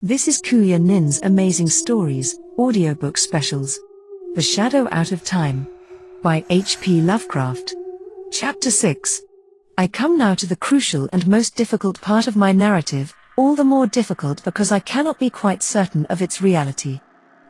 This is Kuya Nin's Amazing Stories, audiobook specials. The Shadow Out of Time. By H.P. Lovecraft. Chapter 6. I come now to the crucial and most difficult part of my narrative, all the more difficult because I cannot be quite certain of its reality.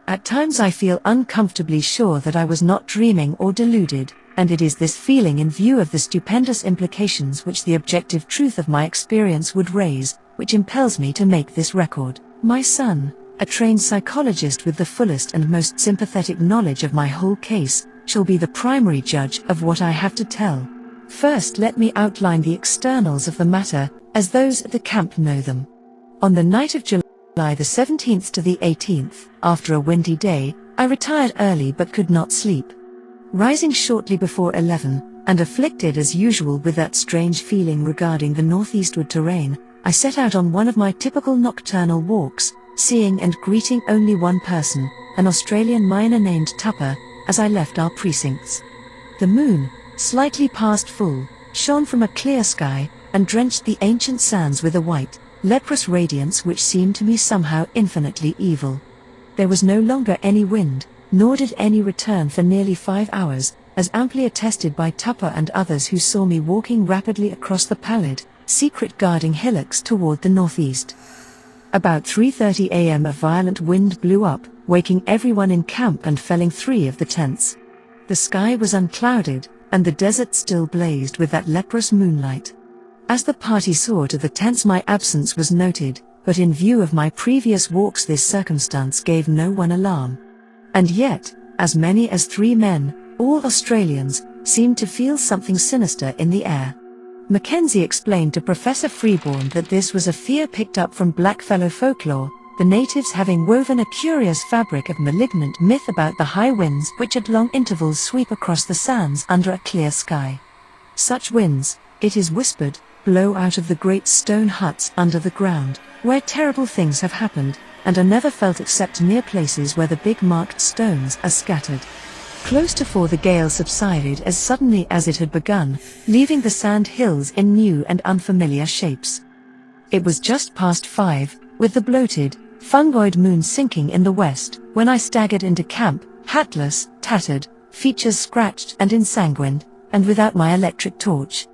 At times I feel uncomfortably sure that I was not dreaming or deluded, and it is this feeling in view of the stupendous implications which the objective truth of my experience would raise, which impels me to make this record. My son, a trained psychologist with the fullest and most sympathetic knowledge of my whole case, shall be the primary judge of what I have to tell. First, let me outline the externals of the matter, as those at the camp know them. On the night of July the 17th to the 18th, after a windy day, I retired early but could not sleep. Rising shortly before 11, and afflicted as usual with that strange feeling regarding the northeastward terrain, I set out on one of my typical nocturnal walks, seeing and greeting only one person, an Australian miner named Tupper, as I left our precincts. The moon, slightly past full, shone from a clear sky, and drenched the ancient sands with a white, leprous radiance which seemed to me somehow infinitely evil. There was no longer any wind, nor did any return for nearly 5 hours, as amply attested by Tupper and others who saw me walking rapidly across the pallid, secret guarding hillocks toward the northeast. About 3:30 a.m. a violent wind blew up, waking everyone in camp and felling 3 of the tents. The sky was unclouded, and the desert still blazed with that leprous moonlight. As the party saw to the tents, my absence was noted, but in view of my previous walks this circumstance gave no one alarm. And yet, as many as 3 men, all Australians, seemed to feel something sinister in the air. Mackenzie explained to Professor Freeborn that this was a fear picked up from blackfellow folklore, the natives having woven a curious fabric of malignant myth about the high winds which at long intervals sweep across the sands under a clear sky. Such winds, it is whispered, blow out of the great stone huts under the ground, where terrible things have happened, and are never felt except near places where the big marked stones are scattered. Close to 4 the gale subsided as suddenly as it had begun, leaving the sand hills in new and unfamiliar shapes. It was just past 5, with the bloated, fungoid moon sinking in the west, when I staggered into camp, hatless, tattered, features scratched and ensanguined, and without my electric torch.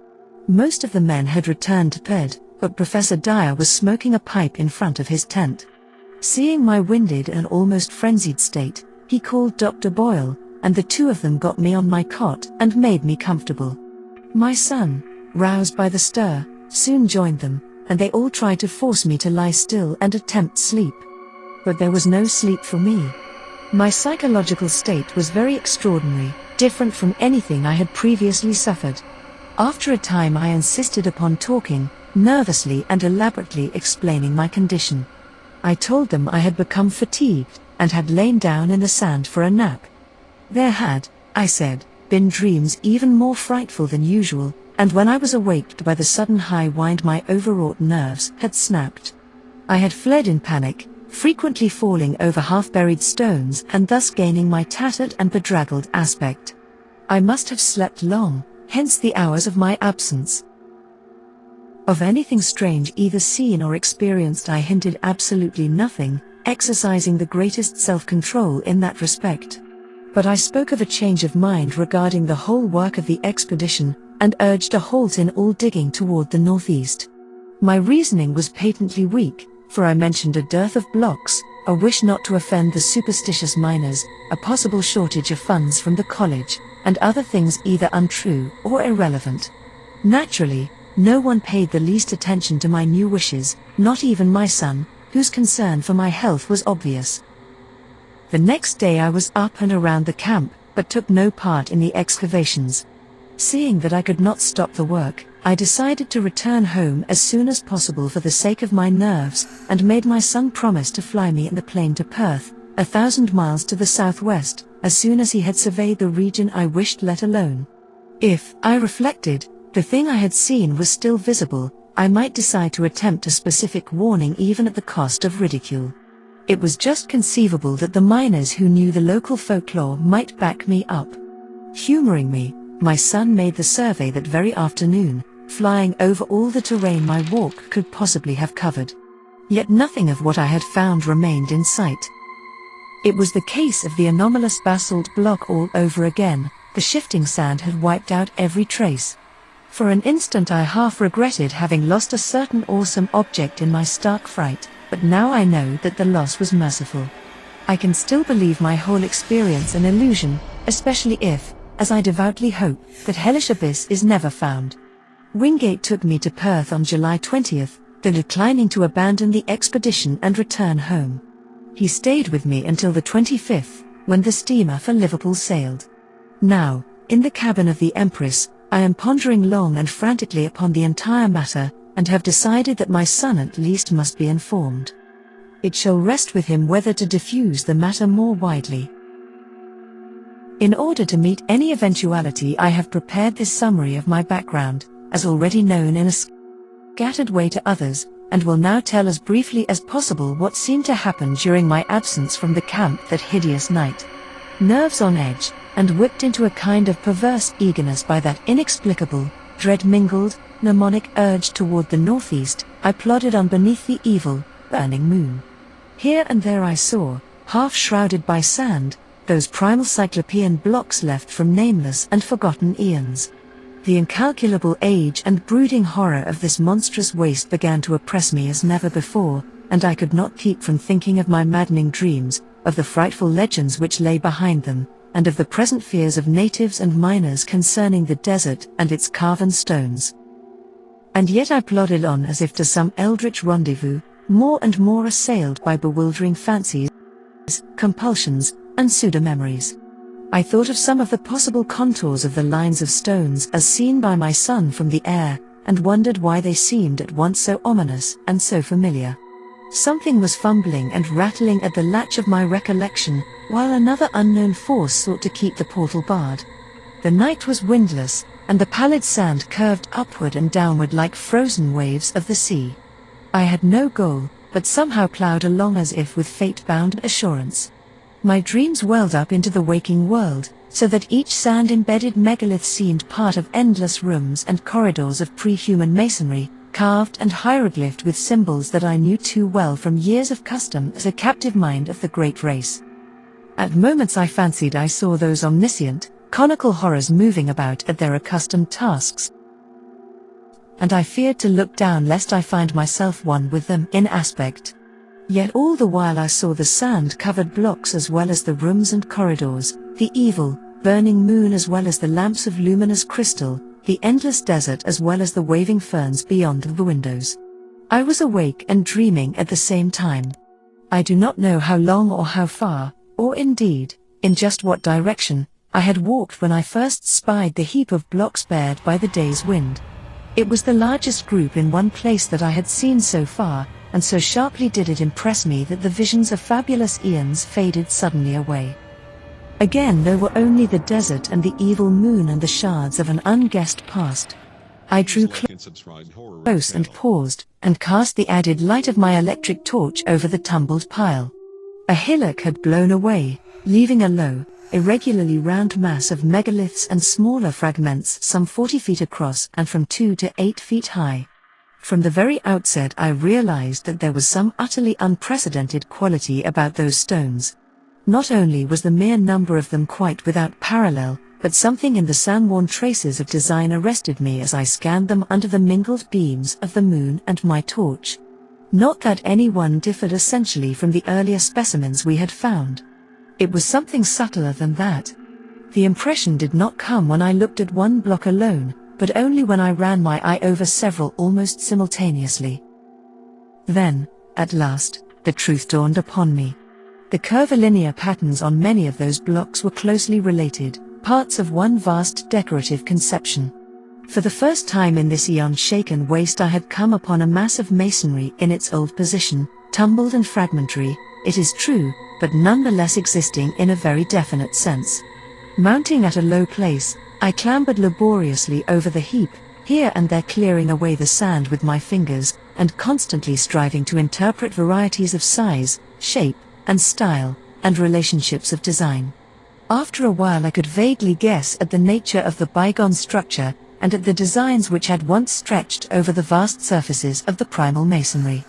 Most of the men had returned to bed, but Professor Dyer was smoking a pipe in front of his tent. Seeing my winded and almost frenzied state, he called Dr. Boyle, and the 2 of them got me on my cot and made me comfortable. My son, roused by the stir, soon joined them, and they all tried to force me to lie still and attempt sleep. But there was no sleep for me. My psychological state was very extraordinary, different from anything I had previously suffered. After a time I insisted upon talking, nervously and elaborately explaining my condition. I told them I had become fatigued, and had lain down in the sand for a nap. There had, I said, been dreams even more frightful than usual, and when I was awaked by the sudden high wind my overwrought nerves had snapped. I had fled in panic, frequently falling over half-buried stones and thus gaining my tattered and bedraggled aspect. I must have slept long, hence the hours of my absence. Of anything strange either seen or experienced I hinted absolutely nothing, exercising the greatest self-control in that respect. But I spoke of a change of mind regarding the whole work of the expedition, and urged a halt in all digging toward the northeast. My reasoning was patently weak, for I mentioned a dearth of blocks, a wish not to offend the superstitious miners, a possible shortage of funds from the college, and other things either untrue or irrelevant. Naturally, no one paid the least attention to my new wishes, not even my son, whose concern for my health was obvious. The next day I was up and around the camp, but took no part in the excavations. Seeing that I could not stop the work, I decided to return home as soon as possible for the sake of my nerves, and made my son promise to fly me in the plane to Perth, 1,000 miles to the southwest, as soon as he had surveyed the region I wished let alone. If, I reflected, the thing I had seen was still visible, I might decide to attempt a specific warning even at the cost of ridicule. It was just conceivable that the miners who knew the local folklore might back me up. Humoring me, my son made the survey that very afternoon, flying over all the terrain my walk could possibly have covered. Yet nothing of what I had found remained in sight. It was the case of the anomalous basalt block all over again. The shifting sand had wiped out every trace. For an instant I half regretted having lost a certain awesome object in my stark fright, but now I know that the loss was merciful. I can still believe my whole experience an illusion, especially if, as I devoutly hope, that hellish abyss is never found. Wingate took me to Perth on July 20th, though declining to abandon the expedition and return home. He stayed with me until the 25th, when the steamer for Liverpool sailed. Now, in the cabin of the Empress, I am pondering long and frantically upon the entire matter, and have decided that my son at least must be informed. It shall rest with him whether to diffuse the matter more widely. In order to meet any eventuality, I have prepared this summary of my background, as already known in a scattered way to others, and will now tell as briefly as possible what seemed to happen during my absence from the camp that hideous night. Nerves on edge, and whipped into a kind of perverse eagerness by that inexplicable, dread-mingled, mnemonic urge toward the northeast, I plodded on beneath the evil, burning moon. Here and there I saw, half shrouded by sand, those primal cyclopean blocks left from nameless and forgotten eons. The incalculable age and brooding horror of this monstrous waste began to oppress me as never before, and I could not keep from thinking of my maddening dreams, of the frightful legends which lay behind them, and of the present fears of natives and miners concerning the desert and its carven stones. And yet I plodded on as if to some eldritch rendezvous, more and more assailed by bewildering fancies, compulsions, and pseudo-memories. I thought of some of the possible contours of the lines of stones as seen by my son from the air, and wondered why they seemed at once so ominous and so familiar. Something was fumbling and rattling at the latch of my recollection, while another unknown force sought to keep the portal barred. The night was windless, and the pallid sand curved upward and downward like frozen waves of the sea. I had no goal, but somehow ploughed along as if with fate-bound assurance. My dreams welled up into the waking world, so that each sand-embedded megalith seemed part of endless rooms and corridors of pre-human masonry, carved and hieroglyphed with symbols that I knew too well from years of custom as a captive mind of the great race. At moments I fancied I saw those omniscient, conical horrors moving about at their accustomed tasks, and I feared to look down lest I find myself one with them in aspect. Yet all the while I saw the sand-covered blocks as well as the rooms and corridors, the evil, burning moon as well as the lamps of luminous crystal, the endless desert as well as the waving ferns beyond the windows. I was awake and dreaming at the same time. I do not know how long or how far, or indeed, in just what direction, I had walked when I first spied the heap of blocks bared by the day's wind. It was the largest group in one place that I had seen so far, and so sharply did it impress me that the visions of fabulous eons faded suddenly away. Again there were only the desert and the evil moon and the shards of an unguessed past. I drew close and paused, and cast the added light of my electric torch over the tumbled pile. A hillock had blown away, leaving a low, irregularly round mass of megaliths and smaller fragments some 40 feet across and from 2 to 8 feet high. From the very outset I realized that there was some utterly unprecedented quality about those stones. Not only was the mere number of them quite without parallel, but something in the sand-worn traces of design arrested me as I scanned them under the mingled beams of the moon and my torch. Not that any one differed essentially from the earlier specimens we had found. It was something subtler than that. The impression did not come when I looked at one block alone, but only when I ran my eye over several almost simultaneously. Then, at last, the truth dawned upon me. The curvilinear patterns on many of those blocks were closely related, parts of one vast decorative conception. For the first time in this eon-shaken waste I had come upon a mass of masonry in its old position, tumbled and fragmentary, it is true, but nonetheless existing in a very definite sense. Mounting at a low place, I clambered laboriously over the heap, here and there clearing away the sand with my fingers, and constantly striving to interpret varieties of size, shape, and style, and relationships of design. After a while I could vaguely guess at the nature of the bygone structure, and at the designs which had once stretched over the vast surfaces of the primal masonry.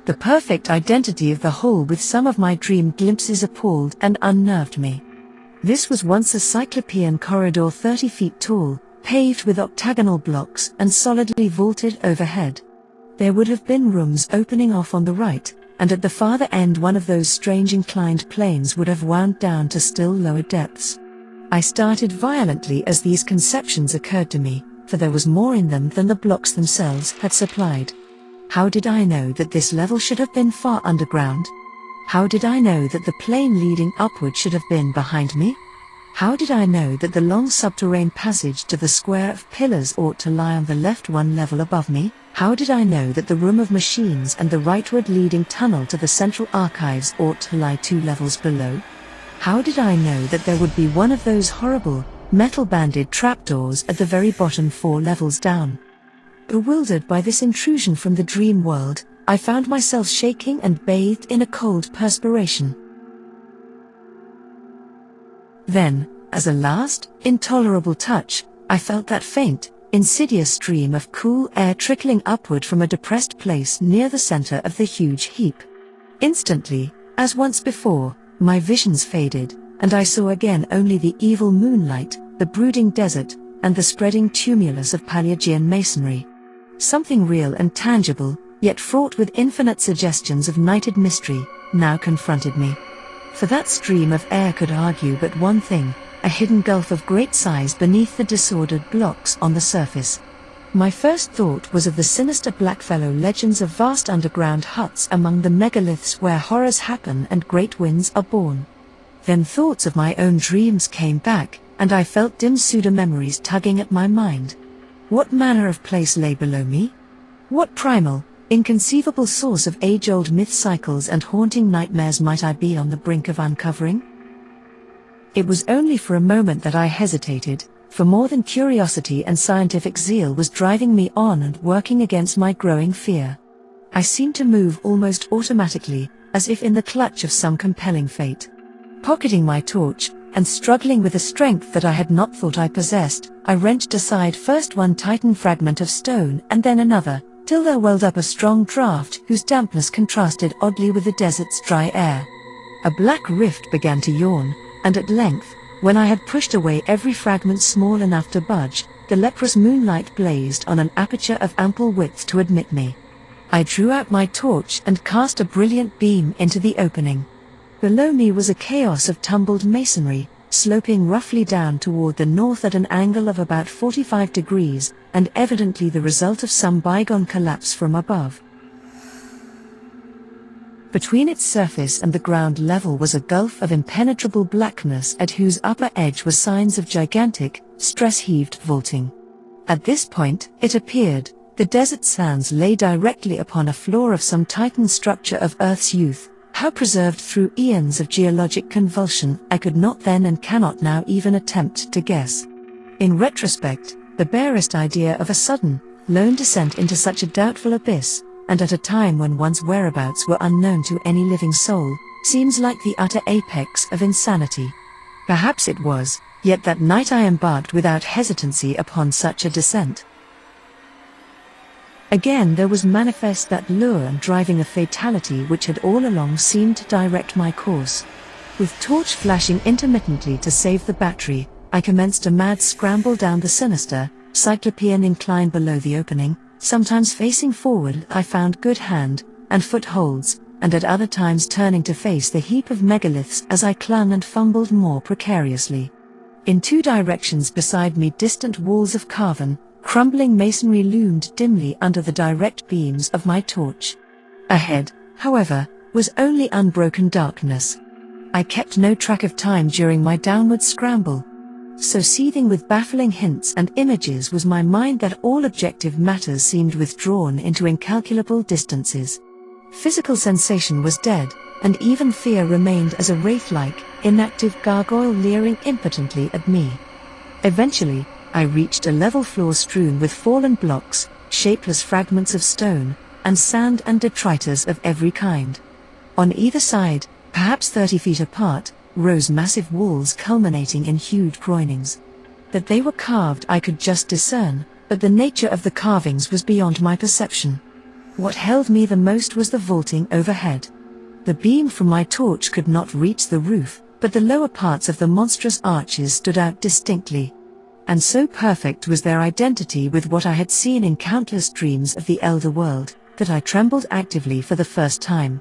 The perfect identity of the whole with some of my dream glimpses appalled and unnerved me. This was once a cyclopean corridor 30 feet tall, paved with octagonal blocks and solidly vaulted overhead. There would have been rooms opening off on the right, and at the farther end one of those strange inclined planes would have wound down to still lower depths. I started violently as these conceptions occurred to me, for there was more in them than the blocks themselves had supplied. How did I know that this level should have been far underground? How did I know that the plane leading upward should have been behind me? How did I know that the long subterranean passage to the square of pillars ought to lie on the left one level above me? How did I know that the room of machines and the rightward leading tunnel to the central archives ought to lie 2 levels below? How did I know that there would be one of those horrible, metal-banded trapdoors at the very bottom 4 levels down? Bewildered by this intrusion from the dream world, I found myself shaking and bathed in a cold perspiration. Then, as a last, intolerable touch, I felt that faint, insidious stream of cool air trickling upward from a depressed place near the center of the huge heap. Instantly, as once before, my visions faded, and I saw again only the evil moonlight, the brooding desert, and the spreading tumulus of Paleogean masonry. Something real and tangible, yet fraught with infinite suggestions of nighted mystery, now confronted me. For that stream of air could argue but one thing: a hidden gulf of great size beneath the disordered blocks on the surface. My first thought was of the sinister Blackfellow legends of vast underground huts among the megaliths where horrors happen and great winds are born. Then thoughts of my own dreams came back, and I felt dim pseudo-memories tugging at my mind. What manner of place lay below me? What primal, inconceivable source of age-old myth cycles and haunting nightmares might I be on the brink of uncovering? It was only for a moment that I hesitated, for more than curiosity and scientific zeal was driving me on and working against my growing fear. I seemed to move almost automatically, as if in the clutch of some compelling fate. Pocketing my torch, and struggling with a strength that I had not thought I possessed, I wrenched aside first one titan fragment of stone and then another, till there welled up a strong draught whose dampness contrasted oddly with the desert's dry air. A black rift began to yawn, and at length, when I had pushed away every fragment small enough to budge, the leprous moonlight blazed on an aperture of ample width to admit me. I drew out my torch and cast a brilliant beam into the opening. Below me was a chaos of tumbled masonry, sloping roughly down toward the north at an angle of about 45 degrees, and evidently the result of some bygone collapse from above. Between its surface and the ground level was a gulf of impenetrable blackness at whose upper edge were signs of gigantic, stress-heaved vaulting. At this point, it appeared, the desert sands lay directly upon a floor of some titan structure of Earth's youth. How preserved through eons of geologic convulsion, I could not then and cannot now even attempt to guess. In retrospect, the barest idea of a sudden, lone descent into such a doubtful abyss, and at a time when one's whereabouts were unknown to any living soul, seems like the utter apex of insanity. Perhaps it was, yet that night I embarked without hesitancy upon such a descent. Again there was manifest that lure and driving of fatality which had all along seemed to direct my course. With torch flashing intermittently to save the battery, I commenced a mad scramble down the sinister, cyclopean incline below the opening. Sometimes facing forward I found good hand and footholds, and at other times turning to face the heap of megaliths as I clung and fumbled more precariously. In 2 directions beside me distant walls of carven, crumbling masonry loomed dimly under the direct beams of my torch. Ahead, however, was only unbroken darkness. I kept no track of time during my downward scramble. So seething with baffling hints and images was my mind that all objective matters seemed withdrawn into incalculable distances. Physical sensation was dead, and even fear remained as a wraith-like, inactive gargoyle leering impotently at me. Eventually, I reached a level floor strewn with fallen blocks, shapeless fragments of stone, and sand and detritus of every kind. On either side, perhaps 30 feet apart, rose massive walls culminating in huge groinings. That they were carved I could just discern, but the nature of the carvings was beyond my perception. What held me the most was the vaulting overhead. The beam from my torch could not reach the roof, but the lower parts of the monstrous arches stood out distinctly. And so perfect was their identity with what I had seen in countless dreams of the elder world, that I trembled actively for the first time.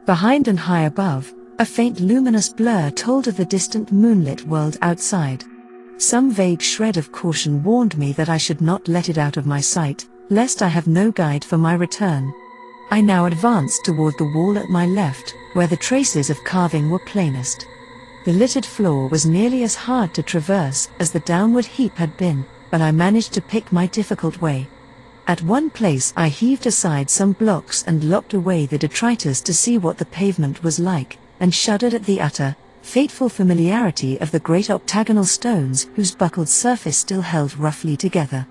Behind and high above, a faint luminous blur told of the distant moonlit world outside. Some vague shred of caution warned me that I should not let it out of my sight, lest I have no guide for my return. I now advanced toward the wall at my left, where the traces of carving were plainest. The littered floor was nearly as hard to traverse as the downward heap had been, but I managed to pick my difficult way. At one place I heaved aside some blocks and locked away the detritus to see what the pavement was like, and shuddered at the utter, fateful familiarity of the great octagonal stones whose buckled surface still held roughly together.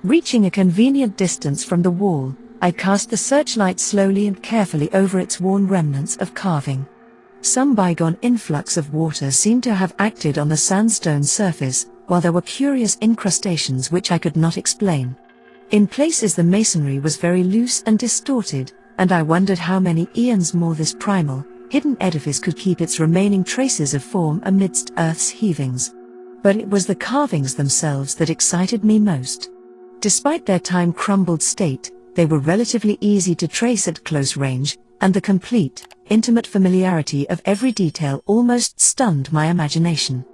Reaching a convenient distance from the wall, I cast the searchlight slowly and carefully over its worn remnants of carving. Some bygone influx of water seemed to have acted on the sandstone surface, while there were curious incrustations which I could not explain. In places the masonry was very loose and distorted, and I wondered how many eons more this primal, hidden edifice could keep its remaining traces of form amidst Earth's heavings. But it was the carvings themselves that excited me most. Despite their time-crumbled state, they were relatively easy to trace at close range, and the complete, intimate familiarity of every detail almost stunned my imagination.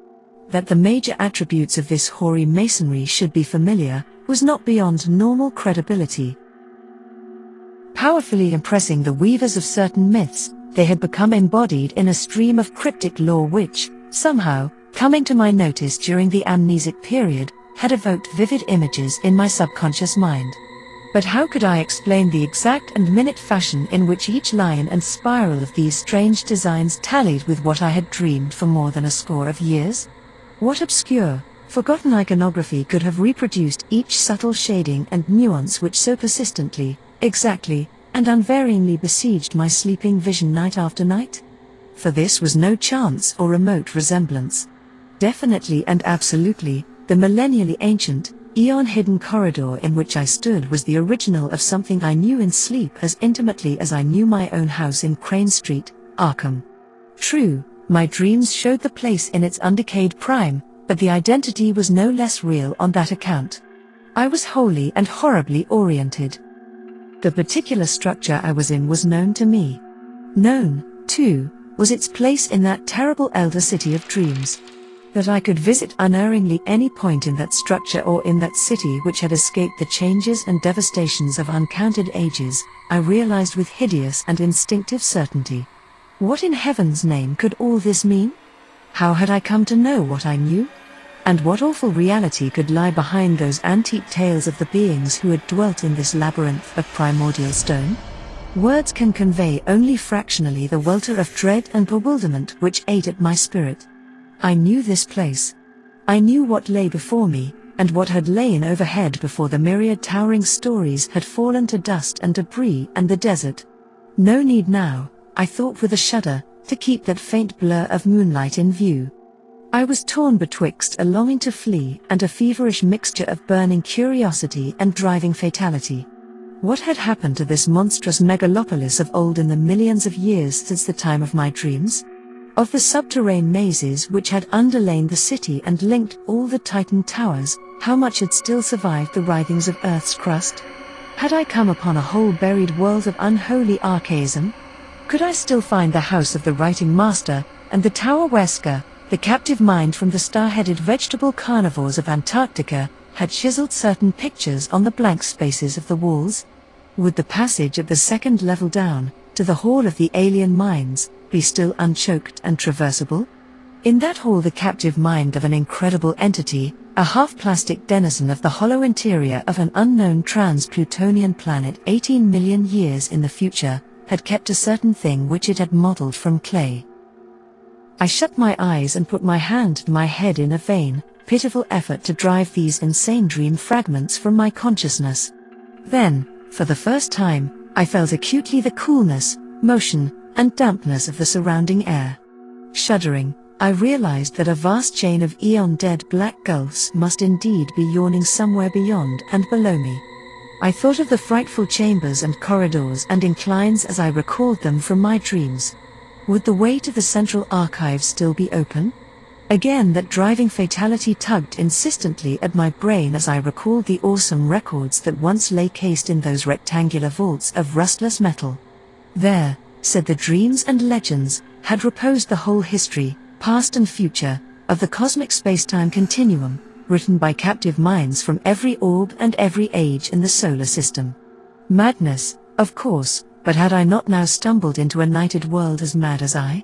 That the major attributes of this hoary masonry should be familiar was not beyond normal credibility. Powerfully impressing the weavers of certain myths, they had become embodied in a stream of cryptic lore which, somehow, coming to my notice during the amnesic period, had evoked vivid images in my subconscious mind. But how could I explain the exact and minute fashion in which each line and spiral of these strange designs tallied with what I had dreamed for more than a score of years? What obscure, forgotten iconography could have reproduced each subtle shading and nuance which so persistently, exactly, and unvaryingly besieged my sleeping vision night after night? For this was no chance or remote resemblance. Definitely and absolutely, the millennially ancient, eon-hidden corridor in which I stood was the original of something I knew in sleep as intimately as I knew my own house in Crane Street, Arkham. True, my dreams showed the place in its undecayed prime, but the identity was no less real on that account. I was wholly and horribly oriented. The particular structure I was in was known to me. Known, too, was its place in that terrible elder city of dreams. That I could visit unerringly any point in that structure or in that city which had escaped the changes and devastations of uncounted ages, I realized with hideous and instinctive certainty. What in heaven's name could all this mean? How had I come to know what I knew? And what awful reality could lie behind those antique tales of the beings who had dwelt in this labyrinth of primordial stone? Words can convey only fractionally the welter of dread and bewilderment which ate at my spirit. I knew this place. I knew what lay before me, and what had lain overhead before the myriad towering stories had fallen to dust and debris and the desert. No need now, I thought with a shudder, to keep that faint blur of moonlight in view. I was torn betwixt a longing to flee and a feverish mixture of burning curiosity and driving fatality. What had happened to this monstrous megalopolis of old in the millions of years since the time of my dreams? Of the subterranean mazes which had underlain the city and linked all the Titan towers, how much had still survived the writhings of Earth's crust? Had I come upon a whole buried world of unholy archaism? Could I still find the house of the writing master, and the tower Wesker, the captive mind from the star-headed vegetable carnivores of Antarctica, had chiseled certain pictures on the blank spaces of the walls? Would the passage at the second level down, to the hall of the alien minds, be still unchoked and traversable? In that hall the captive mind of an incredible entity, a half-plastic denizen of the hollow interior of an unknown trans-Plutonian planet 18 million years in the future, had kept a certain thing which it had modeled from clay. I shut my eyes and put my hand to my head in a vain, pitiful effort to drive these insane dream fragments from my consciousness. Then, for the first time, I felt acutely the coolness, motion, and dampness of the surrounding air. Shuddering, I realized that a vast chain of eon-dead black gulfs must indeed be yawning somewhere beyond and below me. I thought of the frightful chambers and corridors and inclines as I recalled them from my dreams. Would the way to the central archive still be open? Again that driving fatality tugged insistently at my brain as I recalled the awesome records that once lay cased in those rectangular vaults of rustless metal. There, said the dreams and legends, had reposed the whole history, past and future, of the cosmic space-time continuum, written by captive minds from every orb and every age in the solar system. Madness, of course, but had I not now stumbled into a nighted world as mad as I?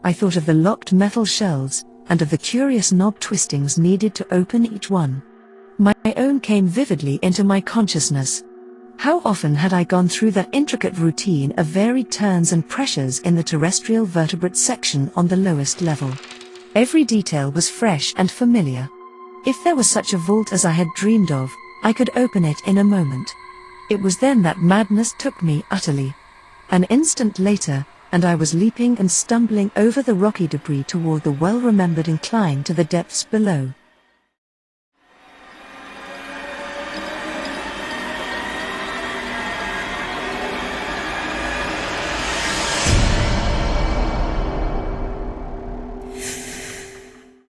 I thought of the locked metal shelves, and of the curious knob twistings needed to open each one. My own came vividly into my consciousness. How often had I gone through that intricate routine of varied turns and pressures in the terrestrial vertebrate section on the lowest level? Every detail was fresh and familiar. If there was such a vault as I had dreamed of, I could open it in a moment. It was then that madness took me utterly. An instant later, and I was leaping and stumbling over the rocky debris toward the well-remembered incline to the depths below.